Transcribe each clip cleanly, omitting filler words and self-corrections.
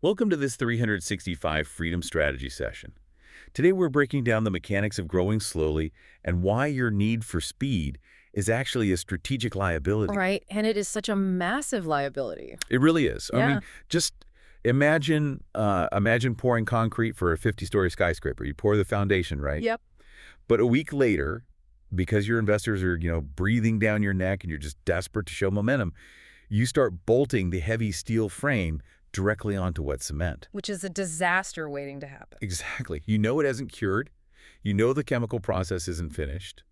Welcome to this 365 Freedom Strategy session. Today we're breaking down the mechanics of growing slowly and why your need for speed is actually a strategic liability. Right, and it is such a massive liability. It really is. I Yeah. mean, just imagine pouring concrete for a 50-story skyscraper. You pour the foundation, right? Yep. But a week later, because your investors are, breathing down your neck and you're just desperate to show momentum, you start bolting the heavy steel frame directly onto wet cement. Which is a disaster waiting to happen. Exactly. You know it hasn't cured. You know the chemical process isn't finished.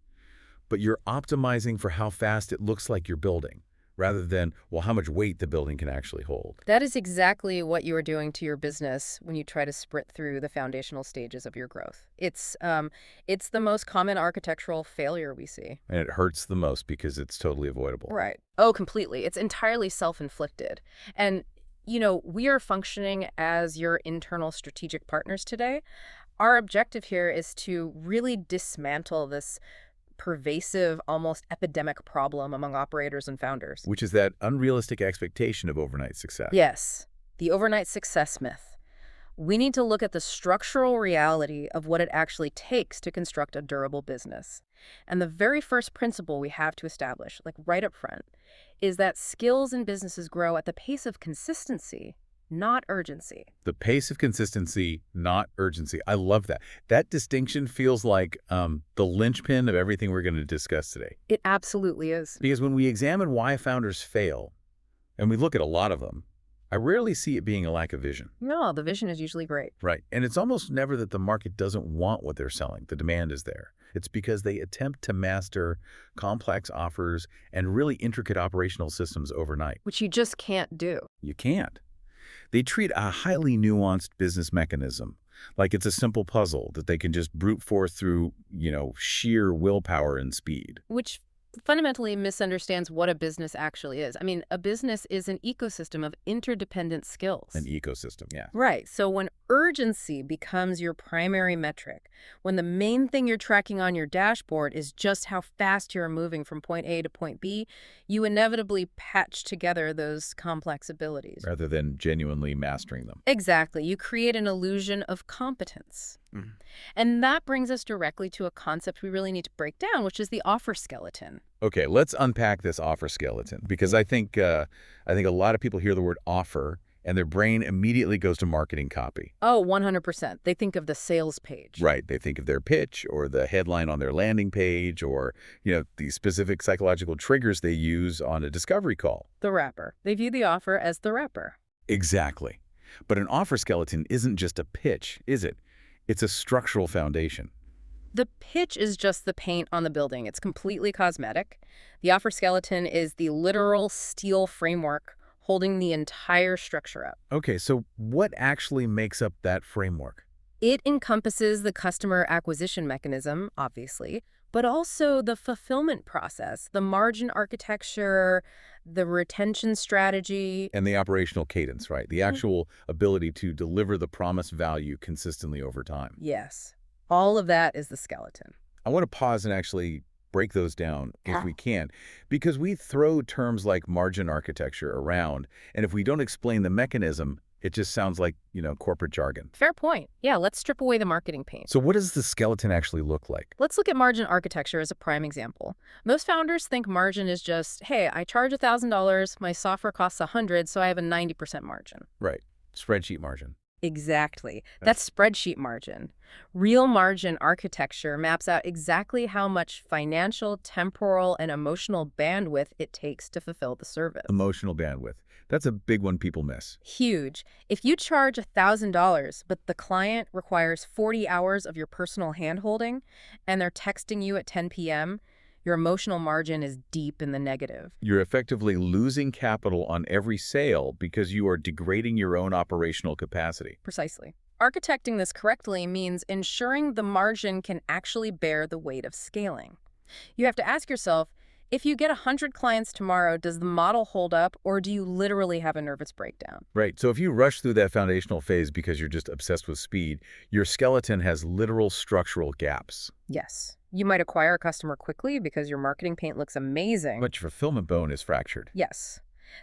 But you're optimizing for how fast it looks like you're building, rather than, well, how much weight the building can actually hold. That is exactly what you are doing to your business when you try to sprint through the foundational stages of your growth. It's the most common architectural failure we see. And it hurts the most because it's totally avoidable. Right. Oh, completely. It's entirely self-inflicted. And we are functioning as your internal strategic partners today. Our objective here is to really dismantle this pervasive, almost epidemic problem among operators and founders. Which is that unrealistic expectation of overnight success. Yes, the overnight success myth. We need to look at the structural reality of what it actually takes to construct a durable business. And the very first principle we have to establish, like right up front, is that skills in businesses grow at the pace of consistency, not urgency. The pace of consistency, not urgency. I love that. That distinction feels like the linchpin of everything we're going to discuss today. It absolutely is. Because when we examine why founders fail, and we look at a lot of them, I rarely see it being a lack of vision. No, the vision is usually great. Right. And it's almost never that the market doesn't want what they're selling. The demand is there. It's because they attempt to master complex offers and really intricate operational systems overnight. Which you just can't do. You can't. They treat a highly nuanced business mechanism like it's a simple puzzle that they can just brute force through, sheer willpower and speed. Which fundamentally misunderstands what a business actually is. I mean, a business is an ecosystem of interdependent skills. An ecosystem, yeah. Right. So when urgency becomes your primary metric, when the main thing you're tracking on your dashboard is just how fast you're moving from point A to point B, you inevitably patch together those complex abilities. Rather than genuinely mastering them. Exactly. You create an illusion of competence. And that brings us directly to a concept we really need to break down, which is the offer skeleton. Okay, let's unpack this offer skeleton, because I think a lot of people hear the word offer and their brain immediately goes to marketing copy. Oh, 100%. They think of the sales page. Right. They think of their pitch or the headline on their landing page or, the specific psychological triggers they use on a discovery call. The wrapper. They view the offer as the wrapper. Exactly. But an offer skeleton isn't just a pitch, is it? It's a structural foundation. The pitch is just the paint on the building. It's completely cosmetic. The offer skeleton is the literal steel framework holding the entire structure up. Okay, so what actually makes up that framework? It encompasses the customer acquisition mechanism, obviously, but also the fulfillment process, the margin architecture, the retention strategy. And the operational cadence, right? The actual ability to deliver the promised value consistently over time. Yes. All of that is the skeleton. I want to pause and actually break those down if we can, because we throw terms like margin architecture around, and if we don't explain the mechanism, it just sounds like, corporate jargon. Fair point. Yeah, let's strip away the marketing paint. So what does the skeleton actually look like? Let's look at margin architecture as a prime example. Most founders think margin is just, hey, I charge $1,000, my software costs $100, so I have a 90% margin. Right. Spreadsheet margin. Exactly. That's spreadsheet margin. Real margin architecture maps out exactly how much financial, temporal, and emotional bandwidth it takes to fulfill the service. Emotional bandwidth. That's a big one people miss. Huge. If you charge $1,000, but the client requires 40 hours of your personal handholding, and they're texting you at 10 p.m., your emotional margin is deep in the negative. You're effectively losing capital on every sale because you are degrading your own operational capacity. Precisely. Architecting this correctly means ensuring the margin can actually bear the weight of scaling. You have to ask yourself, if you get 100 clients tomorrow, does the model hold up, or do you literally have a nervous breakdown? Right. So if you rush through that foundational phase because you're just obsessed with speed, your skeleton has literal structural gaps. Yes. You might acquire a customer quickly because your marketing paint looks amazing. But your fulfillment bone is fractured. Yes.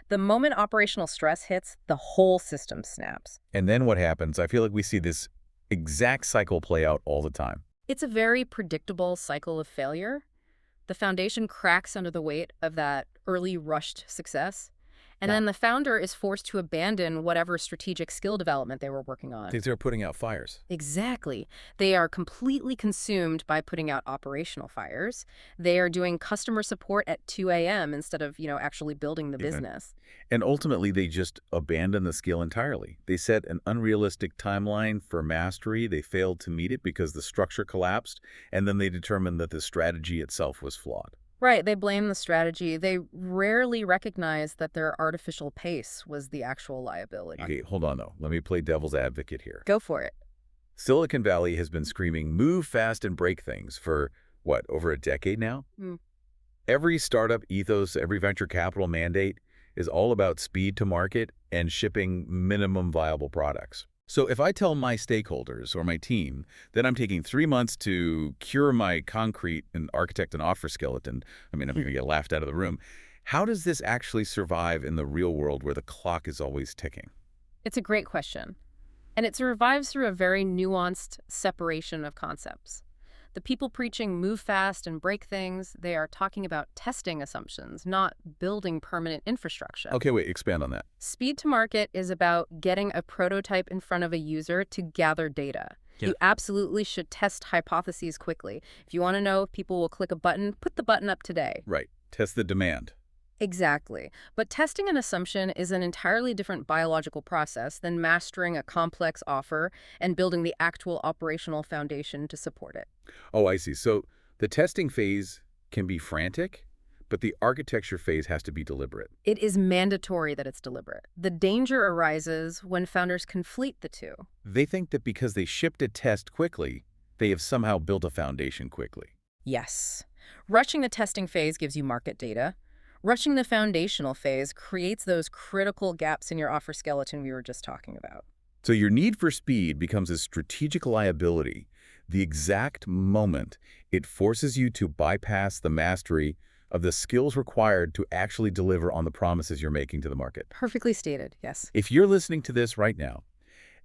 The moment operational stress hits, the whole system snaps. And then what happens? I feel like we see this exact cycle play out all the time. It's a very predictable cycle of failure. The foundation cracks under the weight of that early rushed success. And Yeah. then the founder is forced to abandon whatever strategic skill development they were working on. They start putting out fires. Exactly. They are completely consumed by putting out operational fires. They are doing customer support at 2 a.m. instead of, actually building the business. And ultimately, they just abandon the skill entirely. They set an unrealistic timeline for mastery. They failed to meet it because the structure collapsed, and then they determined that the strategy itself was flawed. Right, they blame the strategy. They rarely recognize that their artificial pace was the actual liability. Okay, hold on, though. Let me play devil's advocate here. Go for it. Silicon Valley has been screaming, move fast and break things for, what, over a decade now? Hmm. Every startup ethos, every venture capital mandate is all about speed to market and shipping minimum viable products. So if I tell my stakeholders or my team that I'm taking 3 months to cure my concrete and architect an offer skeleton, I'm going to get laughed out of the room. How does this actually survive in the real world where the clock is always ticking? It's a great question. And it survives through a very nuanced separation of concepts. The people preaching move fast and break things, they are talking about testing assumptions, not building permanent infrastructure. Okay, wait, expand on that. Speed to market is about getting a prototype in front of a user to gather data. Yeah. You absolutely should test hypotheses quickly. If you want to know if people will click a button, put the button up today. Right, test the demand. Exactly. But testing an assumption is an entirely different biological process than mastering a complex offer and building the actual operational foundation to support it. Oh, I see. So the testing phase can be frantic, but the architecture phase has to be deliberate. It is mandatory that it's deliberate. The danger arises when founders conflate the two. They think that because they shipped a test quickly, they have somehow built a foundation quickly. Yes. Rushing the testing phase gives you market data. Rushing the foundational phase creates those critical gaps in your offer skeleton we were just talking about. So your need for speed becomes a strategic liability the exact moment it forces you to bypass the mastery of the skills required to actually deliver on the promises you're making to the market. Perfectly stated, yes. If you're listening to this right now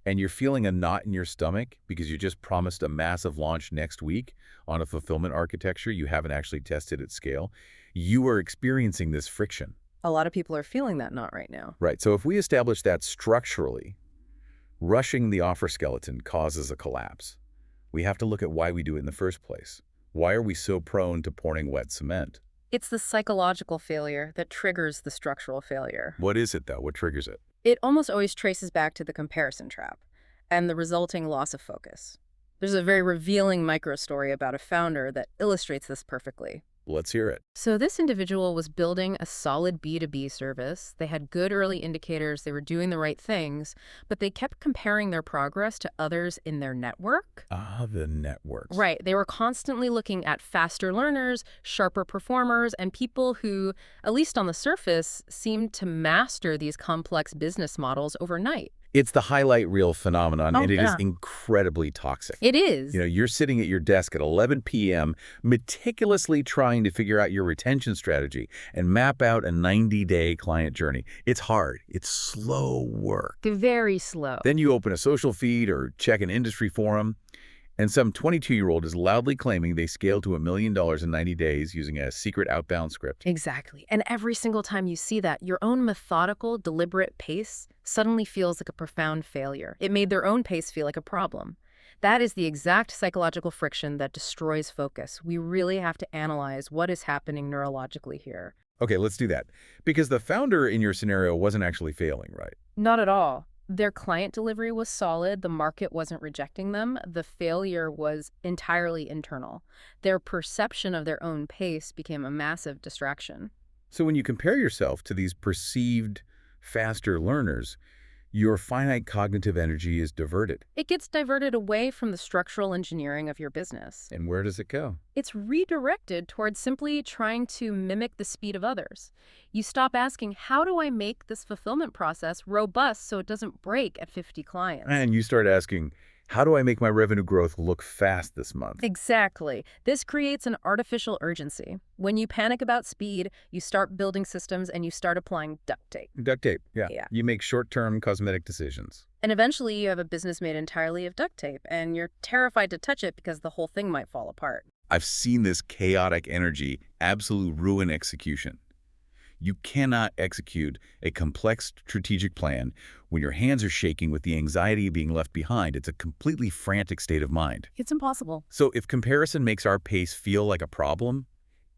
and you're feeling a knot in your stomach because you just promised a massive launch next week on a fulfillment architecture you haven't actually tested at scale, you are experiencing this friction. A lot of people are feeling that knot right now. Right. So if we establish that structurally, rushing the offer skeleton causes a collapse. We have to look at why we do it in the first place. Why are we so prone to pouring wet cement? It's the psychological failure that triggers the structural failure. What is it, though? What triggers it? It almost always traces back to the comparison trap and the resulting loss of focus. There's a very revealing micro-story about a founder that illustrates this perfectly. Let's hear it. So this individual was building a solid B2B service. They had good early indicators. They were doing the right things, but they kept comparing their progress to others in their network. The networks. Right. They were constantly looking at faster learners, sharper performers, and people who, at least on the surface, seemed to master these complex business models overnight. It's the highlight reel phenomenon, and it is yeah. incredibly toxic. It is. You're sitting at your desk at 11 p.m., meticulously trying to figure out your retention strategy and map out a 90-day client journey. It's hard. It's slow work. Very slow. Then you open a social feed or check an industry forum, and some 22-year-old is loudly claiming they scaled to $1 million in 90 days using a secret outbound script. Exactly. And every single time you see that, your own methodical, deliberate pace suddenly feels like a profound failure. It made their own pace feel like a problem. That is the exact psychological friction that destroys focus. We really have to analyze what is happening neurologically here. Okay, let's do that. Because the founder in your scenario wasn't actually failing, right? Not at all. Their client delivery was solid. The market wasn't rejecting them. The failure was entirely internal. Their perception of their own pace became a massive distraction. So when you compare yourself to these perceived faster learners, your finite cognitive energy is diverted. It gets diverted away from the structural engineering of your business. And where does it go? It's redirected towards simply trying to mimic the speed of others. You stop asking, how do I make this fulfillment process robust so it doesn't break at 50 clients? And you start asking, How do I make my revenue growth look fast this month? Exactly. This creates an artificial urgency. When you panic about speed, you start building systems and you start applying duct tape. Duct tape, yeah. Yeah. You make short-term cosmetic decisions. And eventually you have a business made entirely of duct tape, and you're terrified to touch it because the whole thing might fall apart. I've seen this chaotic energy absolute ruin execution. You cannot execute a complex strategic plan when your hands are shaking with the anxiety of being left behind. It's a completely frantic state of mind. It's impossible. So if comparison makes our pace feel like a problem,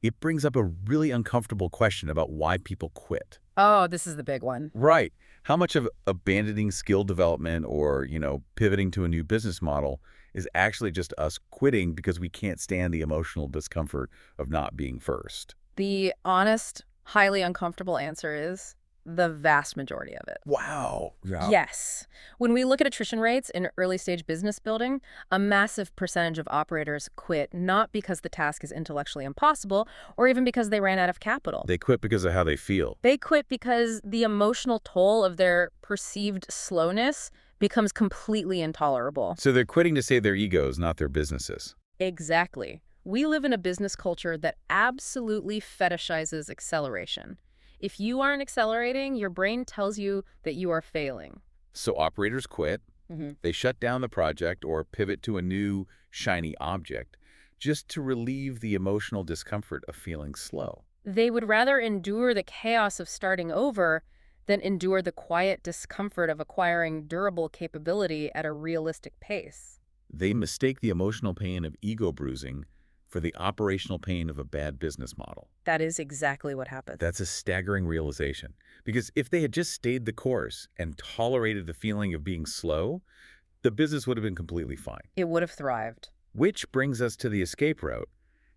it brings up a really uncomfortable question about why people quit. Oh, this is the big one. Right. How much of abandoning skill development or, pivoting to a new business model is actually just us quitting because we can't stand the emotional discomfort of not being first? The honest, highly uncomfortable answer is the vast majority of it. Wow. Yeah. Yes. When we look at attrition rates in early-stage business building, a massive percentage of operators quit not because the task is intellectually impossible or even because they ran out of capital. They quit because of how they feel. They quit because the emotional toll of their perceived slowness becomes completely intolerable. So they're quitting to save their egos, not their businesses. Exactly. We live in a business culture that absolutely fetishizes acceleration. If you aren't accelerating, your brain tells you that you are failing. So operators quit, Mm-hmm. they shut down the project or pivot to a new, shiny object just to relieve the emotional discomfort of feeling slow. They would rather endure the chaos of starting over than endure the quiet discomfort of acquiring durable capability at a realistic pace. They mistake the emotional pain of ego bruising for the operational pain of a bad business model. That is exactly what happened. That's a staggering realization. Because if they had just stayed the course and tolerated the feeling of being slow, the business would have been completely fine. It would have thrived. Which brings us to the escape route.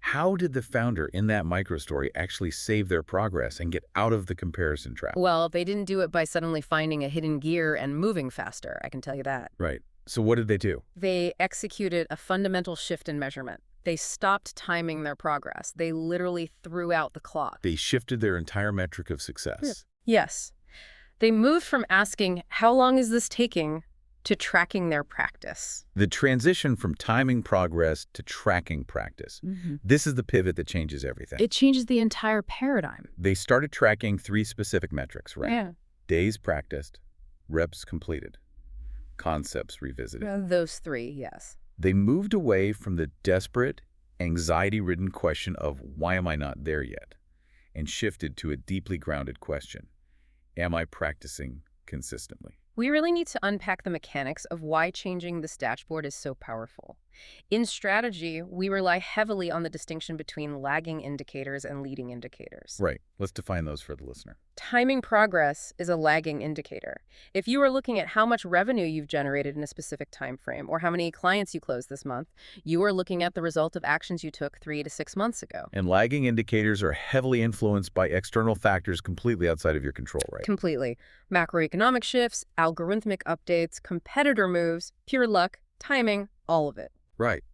How did the founder in that microstory actually save their progress and get out of the comparison trap? Well, they didn't do it by suddenly finding a hidden gear and moving faster, I can tell you that. Right. So what did they do? They executed a fundamental shift in measurement. They stopped timing their progress. They literally threw out the clock. They shifted their entire metric of success. Yes. They moved from asking, how long is this taking, to tracking their practice. The transition from timing progress to tracking practice. This is the pivot that changes everything. It changes the entire paradigm. They started tracking 3 specific metrics, right? Yeah. Days practiced, reps completed, concepts revisited. Those 3, yes. They moved away from the desperate, anxiety-ridden question of why am I not there yet, and shifted to a deeply grounded question. Am I practicing consistently? We really need to unpack the mechanics of why changing this dashboard is so powerful. In strategy, we rely heavily on the distinction between lagging indicators and leading indicators. Right. Let's define those for the listener. Timing progress is a lagging indicator. If you are looking at how much revenue you've generated in a specific time frame or how many clients you closed this month, you are looking at the result of actions you took 3 to 6 months ago. And lagging indicators are heavily influenced by external factors completely outside of your control, right? Completely. Macroeconomic shifts, algorithmic updates, competitor moves, pure luck, timing, all of it. Right.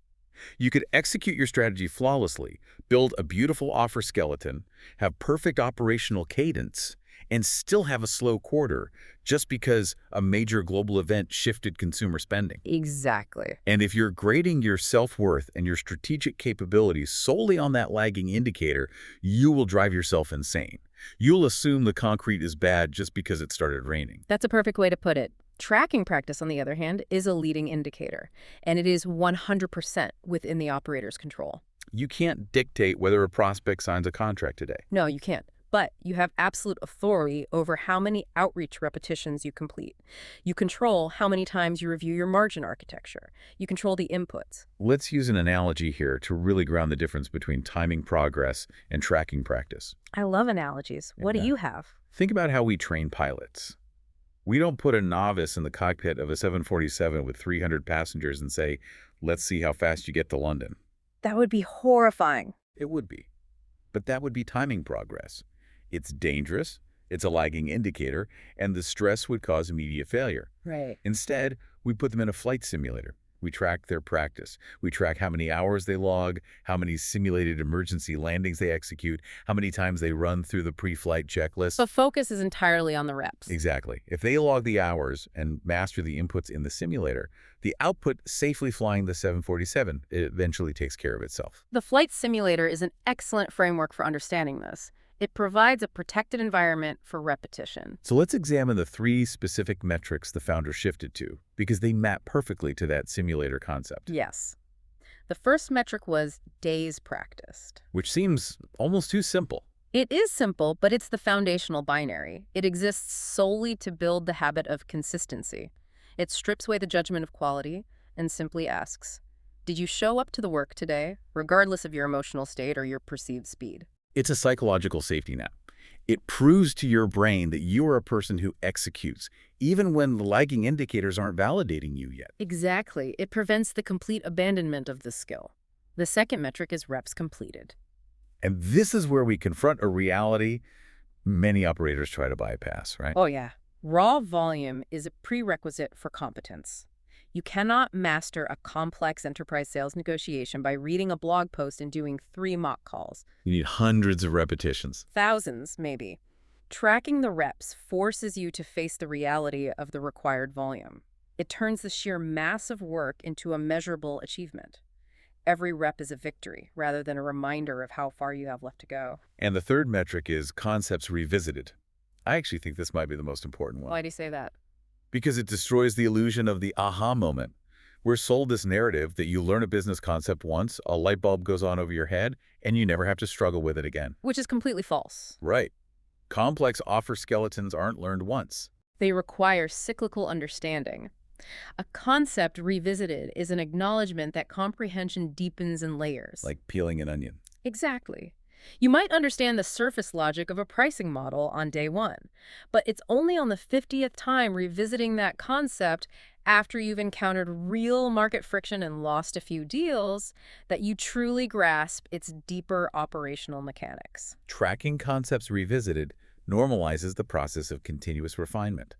You could execute your strategy flawlessly, build a beautiful offer skeleton, have perfect operational cadence, and still have a slow quarter just because a major global event shifted consumer spending. Exactly. And if you're grading your self-worth and your strategic capabilities solely on that lagging indicator, you will drive yourself insane. You'll assume the concrete is bad just because it started raining. That's a perfect way to put it. Tracking practice, on the other hand, is a leading indicator, and it is 100% within the operator's control. You can't dictate whether a prospect signs a contract today. No, you can't. But you have absolute authority over how many outreach repetitions you complete. You control how many times you review your margin architecture. You control the inputs. Let's use an analogy here to really ground the difference between timing progress and tracking practice. I love analogies. What do you have? Think about how we train pilots. We don't put a novice in the cockpit of a 747 with 300 passengers and say, let's see how fast you get to London. That would be horrifying. It would be. But that would be timing progress. It's dangerous, it's a lagging indicator, and the stress would cause immediate failure. Right. Instead, we put them in a flight simulator. We track their practice. We track how many hours they log, how many simulated emergency landings they execute, how many times they run through the pre-flight checklist. The focus is entirely on the reps. Exactly. If they log the hours and master the inputs in the simulator, the output safely flying the 747 eventually takes care of itself. The flight simulator is an excellent framework for understanding this. It provides a protected environment for repetition. So let's examine the 3 specific metrics the founder shifted to, because they map perfectly to that simulator concept. Yes. The first metric was days practiced. Which seems almost too simple. It is simple, but it's the foundational binary. It exists solely to build the habit of consistency. It strips away the judgment of quality and simply asks, did you show up to the work today, regardless of your emotional state or your perceived speed? It's a psychological safety net. It proves to your brain that you are a person who executes, even when the lagging indicators aren't validating you yet. Exactly. It prevents the complete abandonment of the skill. The second metric is reps completed. And this is where we confront a reality many operators try to bypass, right? Oh, yeah. Raw volume is a prerequisite for competence. You cannot master a complex enterprise sales negotiation by reading a blog post and doing 3 mock calls. You need hundreds of repetitions. Thousands, maybe. Tracking the reps forces you to face the reality of the required volume. It turns the sheer mass of work into a measurable achievement. Every rep is a victory, rather than a reminder of how far you have left to go. And the third metric is concepts revisited. I actually think this might be the most important one. Why do you say that? Because it destroys the illusion of the aha moment. We're sold this narrative that you learn a business concept once, a light bulb goes on over your head, and you never have to struggle with it again. Which is completely false. Right. Complex offer skeletons aren't learned once. They require cyclical understanding. A concept revisited is an acknowledgement that comprehension deepens in layers. Like peeling an onion. Exactly. You might understand the surface logic of a pricing model on day 1, but it's only on the 50th time revisiting that concept after you've encountered real market friction and lost a few deals that you truly grasp its deeper operational mechanics. Tracking concepts revisited normalizes the process of continuous refinement.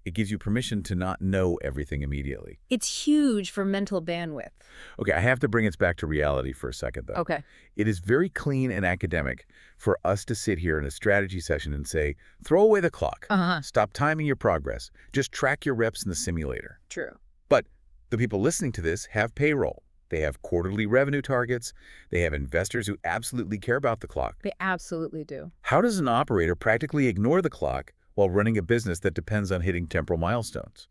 It gives you permission to not know everything immediately. It's huge for mental bandwidth. Okay, I have to bring us back to reality for a second, though. Okay. It is very clean and academic for us to sit here in a strategy session and say, throw away the clock. Stop timing your progress. Just track your reps in the simulator. True. But the people listening to this have payroll. They have quarterly revenue targets. They have investors who absolutely care about the clock. They absolutely do. How does an operator practically ignore the clock while running a business that depends on hitting temporal milestones?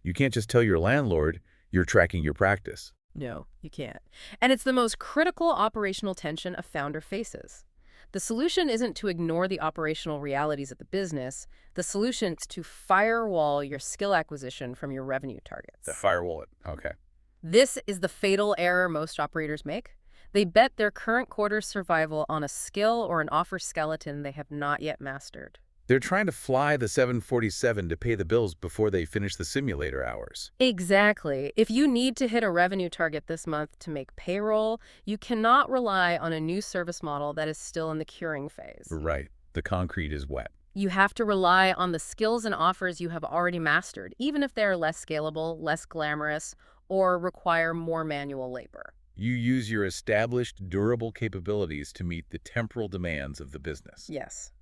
You can't just tell your landlord you're tracking your practice. No, you can't. And it's the most critical operational tension a founder faces. The solution isn't to ignore the operational realities of the business. The solution is to firewall your skill acquisition from your revenue targets. The firewall it. Okay. This is the fatal error most operators make. They bet their current quarter's survival on a skill or an offer skeleton they have not yet mastered. They're trying to fly the 747 to pay the bills before they finish the simulator hours. Exactly. If you need to hit a revenue target this month to make payroll, you cannot rely on a new service model that is still in the curing phase. Right. The concrete is wet. You have to rely on the skills and offers you have already mastered, even if they're less scalable, less glamorous, or require more manual labor. You use your established, durable capabilities to meet the temporal demands of the business. Yes.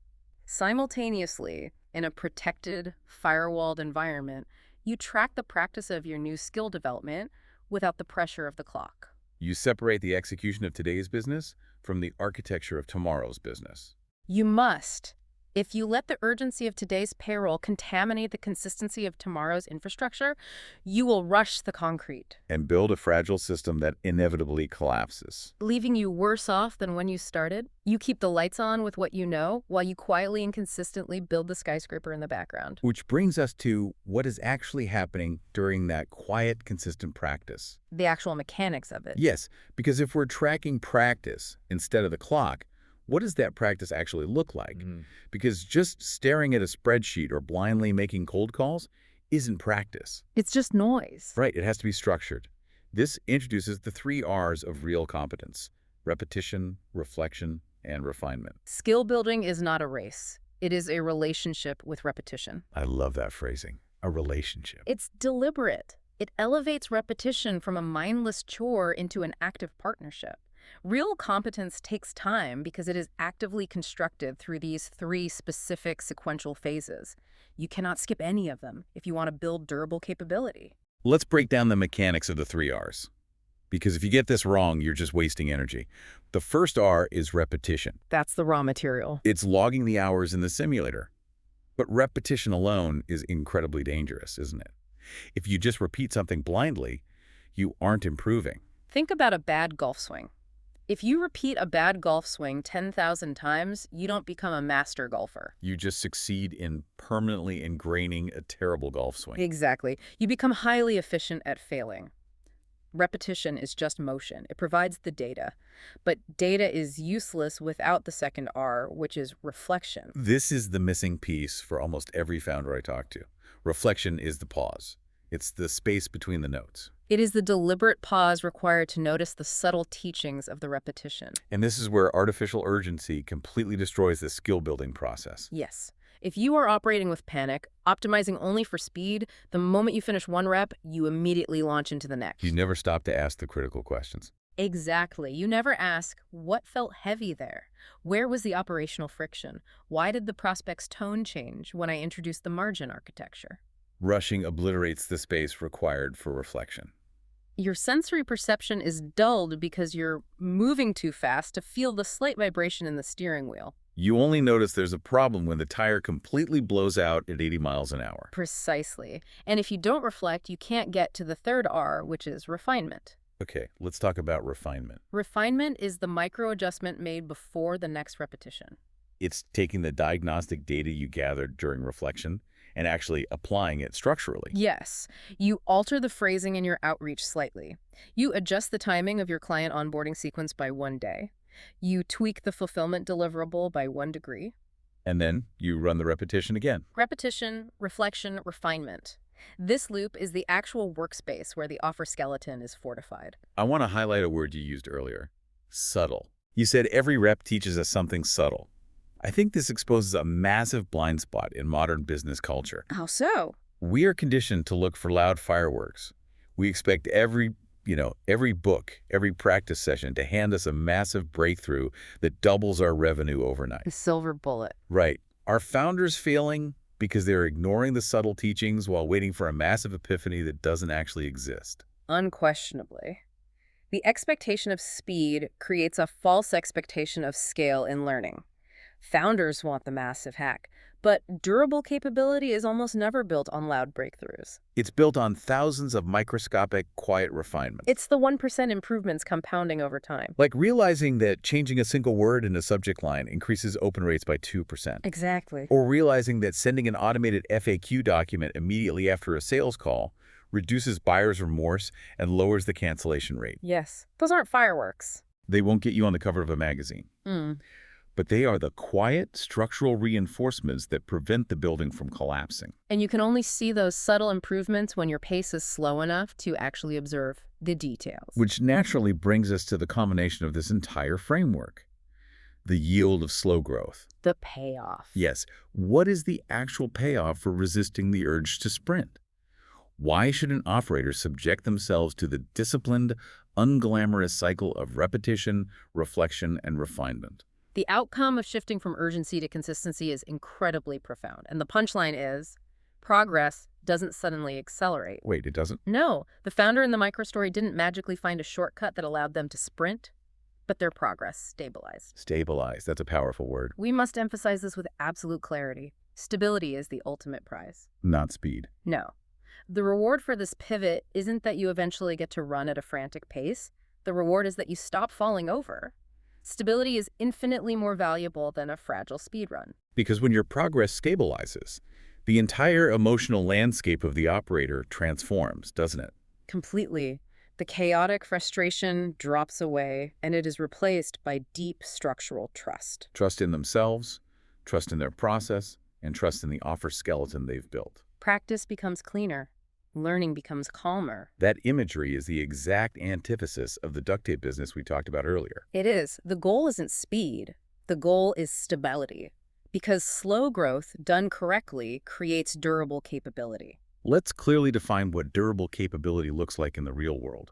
Simultaneously, in a protected, firewalled environment, you track the practice of your new skill development without the pressure of the clock. You separate the execution of today's business from the architecture of tomorrow's business. You must. If you let the urgency of today's payroll contaminate the consistency of tomorrow's infrastructure, you will rush the concrete. And build a fragile system that inevitably collapses. Leaving you worse off than when you started. You keep the lights on with what you know, while you quietly and consistently build the skyscraper in the background. Which brings us to what is actually happening during that quiet, consistent practice. The actual mechanics of it. Yes, because if we're tracking practice instead of the clock, what does that practice actually look like? Because just staring at a spreadsheet or blindly making cold calls isn't practice. It's just noise. Right, it has to be structured. This introduces the 3 R's of real competence: repetition, reflection, and refinement. Skill building is not a race. It is a relationship with repetition. I love that phrasing, a relationship. It's deliberate. It elevates repetition from a mindless chore into an active partnership. Real competence takes time because it is actively constructed through these three specific sequential phases. You cannot skip any of them if you want to build durable capability. Let's break down the mechanics of the 3 Rs. Because if you get this wrong, you're just wasting energy. The first R is repetition. That's the raw material. It's logging the hours in the simulator. But repetition alone is incredibly dangerous, isn't it? If you just repeat something blindly, you aren't improving. Think about a bad golf swing. If you repeat a bad golf swing 10,000 times, you don't become a master golfer. You just succeed in permanently ingraining a terrible golf swing. Exactly. You become highly efficient at failing. Repetition is just motion. It provides the data. But data is useless without the second R, which is reflection. This is the missing piece for almost every founder I talk to. Reflection is the pause. It's the space between the notes. It is the deliberate pause required to notice the subtle teachings of the repetition. And this is where artificial urgency completely destroys the skill-building process. Yes. If you are operating with panic, optimizing only for speed, the moment you finish one rep, you immediately launch into the next. You never stop to ask the critical questions. Exactly. You never ask, what felt heavy there? Where was the operational friction? Why did the prospect's tone change when I introduced the margin architecture? Rushing obliterates the space required for reflection. Your sensory perception is dulled because you're moving too fast to feel the slight vibration in the steering wheel. You only notice there's a problem when the tire completely blows out at 80 miles an hour. Precisely. And if you don't reflect, you can't get to the third R, which is refinement. Okay, let's talk about refinement. Refinement is the micro adjustment made before the next repetition. It's taking the diagnostic data you gathered during reflection and actually applying it structurally. Yes. You alter the phrasing in your outreach slightly. You adjust the timing of your client onboarding sequence by 1 day. You tweak the fulfillment deliverable by 1 degree. And then you run the repetition again. Repetition, reflection, refinement. This loop is the actual workspace where the offer skeleton is fortified. I want to highlight a word you used earlier, subtle. You said every rep teaches us something subtle. I think this exposes a massive blind spot in modern business culture. How so? We are conditioned to look for loud fireworks. We expect every book, every practice session to hand us a massive breakthrough that doubles our revenue overnight. The silver bullet. Right. Are founders failing because they're ignoring the subtle teachings while waiting for a massive epiphany that doesn't actually exist? Unquestionably. The expectation of speed creates a false expectation of scale in learning. Founders want the massive hack, but durable capability is almost never built on loud breakthroughs. It's built on thousands of microscopic, quiet refinements. It's the 1% improvements compounding over time. Like realizing that changing a single word in a subject line increases open rates by 2%. Exactly. Or realizing that sending an automated FAQ document immediately after a sales call reduces buyer's remorse and lowers the cancellation rate. Yes. Those aren't fireworks. They won't get you on the cover of a magazine. But they are the quiet, structural reinforcements that prevent the building from collapsing. And you can only see those subtle improvements when your pace is slow enough to actually observe the details. Which naturally brings us to the combination of this entire framework. The yield of slow growth. The payoff. Yes. What is the actual payoff for resisting the urge to sprint? Why should an operator subject themselves to the disciplined, unglamorous cycle of repetition, reflection, and refinement? The outcome of shifting from urgency to consistency is incredibly profound. And the punchline is, progress doesn't suddenly accelerate. Wait, it doesn't? No, the founder in the microstory didn't magically find a shortcut that allowed them to sprint, but their progress stabilized. Stabilize, that's a powerful word. We must emphasize this with absolute clarity. Stability is the ultimate prize. Not speed. No. The reward for this pivot isn't that you eventually get to run at a frantic pace. The reward is that you stop falling over. Stability is infinitely more valuable than a fragile speed run. Because when your progress stabilizes, the entire emotional landscape of the operator transforms, doesn't it? Completely. The chaotic frustration drops away, and it is replaced by deep structural trust. Trust in themselves, trust in their process, and trust in the offer skeleton they've built. Practice becomes cleaner. Learning becomes calmer. That imagery is the exact antithesis of the duct tape business we talked about earlier. It is. The goal isn't speed. The goal is stability. Because slow growth, done correctly, creates durable capability. Let's clearly define what durable capability looks like in the real world.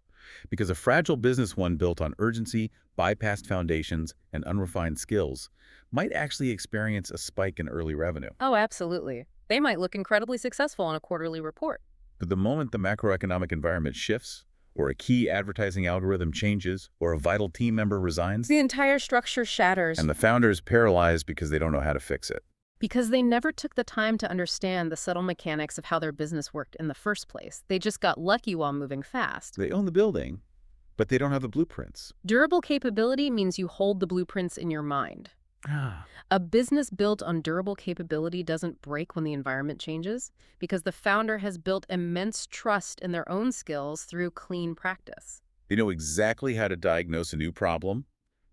Because a fragile business, one built on urgency, bypassed foundations, and unrefined skills, might actually experience a spike in early revenue. Oh, absolutely. They might look incredibly successful on a quarterly report. But the moment the macroeconomic environment shifts, or a key advertising algorithm changes, or a vital team member resigns, The entire structure shatters and the founder is paralyzed because they don't know how to fix it. because they never took the time to understand the subtle mechanics of how their business worked in the first place. They just got lucky while moving fast. They own the building, but they don't have the blueprints. Durable capability means you hold the blueprints in your mind. A business built on durable capability doesn't break when the environment changes because the founder has built immense trust in their own skills through clean practice. They know exactly how to diagnose a new problem,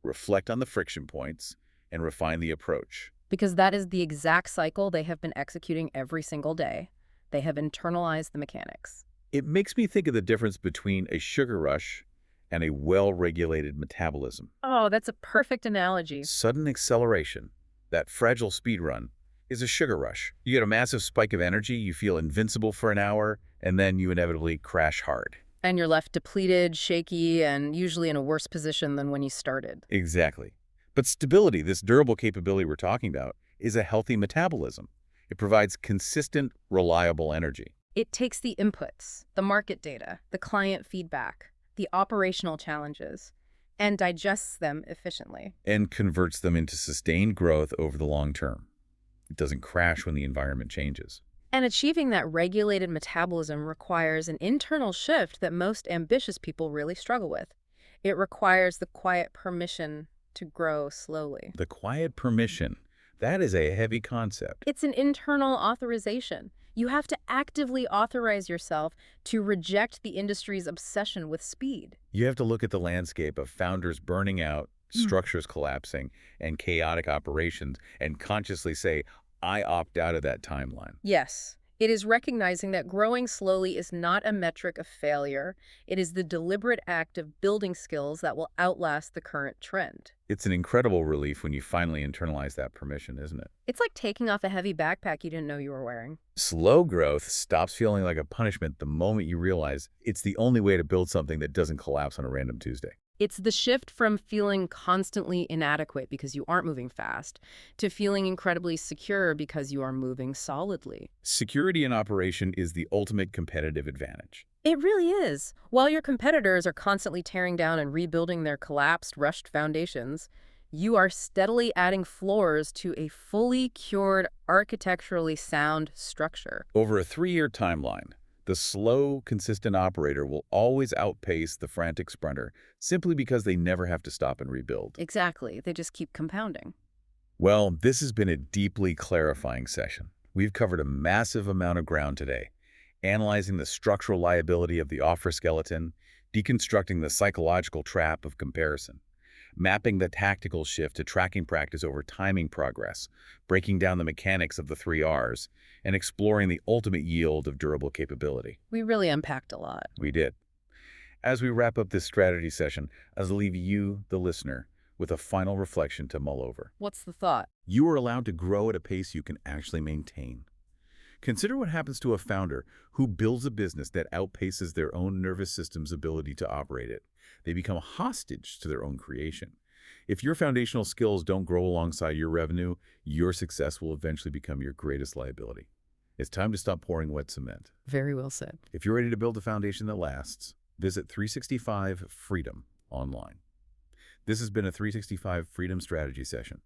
reflect on the friction points, and refine the approach. Because that is the exact cycle they have been executing every single day. They have internalized the mechanics. It makes me think of the difference between a sugar rush and a well-regulated metabolism. Oh, that's a perfect analogy. Sudden acceleration, that fragile speed run, is a sugar rush. You get a massive spike of energy, you feel invincible for an hour, and then you inevitably crash hard. And you're left depleted, shaky, and usually in a worse position than when you started. Exactly. But stability, this durable capability we're talking about, is a healthy metabolism. It provides consistent, reliable energy. It takes the inputs, the market data, the client feedback, the operational challenges, and digests them efficiently. And converts them into sustained growth over the long term. It doesn't crash when the environment changes. And achieving that regulated metabolism requires an internal shift that most ambitious people really struggle with. It requires the quiet permission to grow slowly. The quiet permission, that is a heavy concept. It's an internal authorization. You have to actively authorize yourself to reject the industry's obsession with speed. You have to look at the landscape of founders burning out, structures collapsing, and chaotic operations, and consciously say, I opt out of that timeline. Yes, it is recognizing that growing slowly is not a metric of failure. It is the deliberate act of building skills that will outlast the current trend. It's an incredible relief when you finally internalize that permission, isn't it? It's like taking off a heavy backpack you didn't know you were wearing. Slow growth stops feeling like a punishment the moment you realize it's the only way to build something that doesn't collapse on a random Tuesday. It's the shift from feeling constantly inadequate because you aren't moving fast to feeling incredibly secure because you are moving solidly. Security in operation is the ultimate competitive advantage. It really is. While your competitors are constantly tearing down and rebuilding their collapsed, rushed foundations, you are steadily adding floors to a fully cured, architecturally sound structure. Over a 3-year timeline, the slow, consistent operator will always outpace the frantic sprinter simply because they never have to stop and rebuild. Exactly. They just keep compounding. Well, this has been a deeply clarifying session. We've covered a massive amount of ground today, analyzing the structural liability of the offer skeleton, deconstructing the psychological trap of comparison, mapping the tactical shift to tracking practice over timing progress, breaking down the mechanics of the 3 Rs, and exploring the ultimate yield of durable capability. We really unpacked a lot. We did. As we wrap up this strategy session, I'll leave you, the listener, with a final reflection to mull over. What's the thought? You are allowed to grow at a pace you can actually maintain. Consider what happens to a founder who builds a business that outpaces their own nervous system's ability to operate it. They become hostage to their own creation. If your foundational skills don't grow alongside your revenue, your success will eventually become your greatest liability. It's time to stop pouring wet cement. Very well said. If you're ready to build a foundation that lasts, visit 365 Freedom online. This has been a 365 Freedom Strategy session.